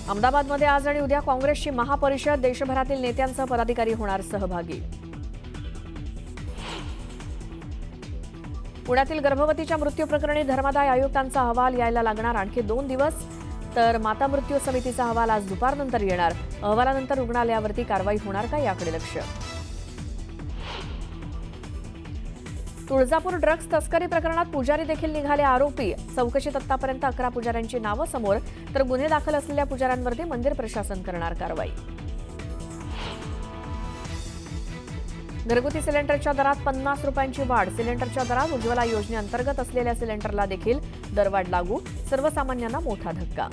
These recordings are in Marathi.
अहमदाबादमध्ये आज आणि उद्या काँग्रेसची महापरिषद, देशभरातील नेत्यांसह पदाधिकारी होणार सहभागी. पुण्यातील गर्भवतीच्या मृत्यू प्रकरणी धर्मादाय आयुक्तांचा अहवाल यायला लागणार आणखी 2 दिवस. तर माता मृत्यू समितीचा अहवाल आज दुपारनंतर येणार. अहवालानंतर रुग्णालयावरती कारवाई होणार का याकडे लक्ष. तुळजापूर ड्रग्ज तस्करी प्रकरणात पुजारी देखील निघाले आरोपी. चौकशीत आतापर्यंत 11 पुजाऱ्यांची नावं समोर, तर गुन्हे दाखल असलेल्या पुजाऱ्यांवरती मंदिर प्रशासन करणार कारवाई. घरगुती सिलेंडरच्या दरात 50 रुपयांची वाढ. सिलेंडरच्या दरात उज्ज्वला योजनेअंतर्गत असलेल्या सिलेंडरला देखील दरवाढ लागू. सर्वसामान्यांना मोठा धक्का.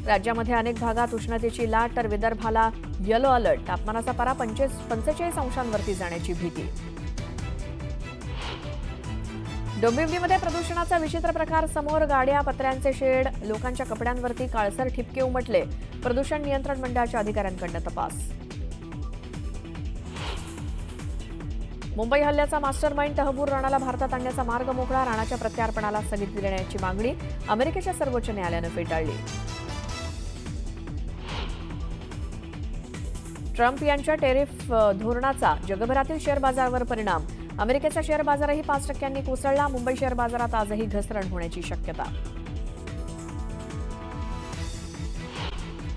राज्यामध्ये अनेक भागात उष्णतेची लाट, तर विदर्भाला येलो अलर्ट. तापमानाचा पारा 45 अंशांवरती जाण्याची भीती. डोंबिवलीमध्ये प्रदूषणाचा विचित्र प्रकार समोर. गाड्या, पत्र्यांचे शेड, लोकांच्या कपड्यांवरती काळसर ठिपके उमटले. प्रदूषण नियंत्रण मंडळाच्या अधिकाऱ्यांकडून तपास. मुंबई हल्ल्याचा मास्टरमाइंड तहबूर राणाला भारतात आणण्याचा मार्ग मोकळा. राणाच्या प्रत्यार्पणाला स्थगिती देण्याची मागणी अमेरिकेच्या सर्वोच्च न्यायालयानं फेटाळली. ट्रम्प यांच्या टेरिफ धोरणाचा जगभरातील शेअर बाजारावर परिणाम. अमेरिकेचा शेअर बाजारही 5% कोसळला. मुंबई शेअर बाजारात आजही घसरण होण्याची शक्यता.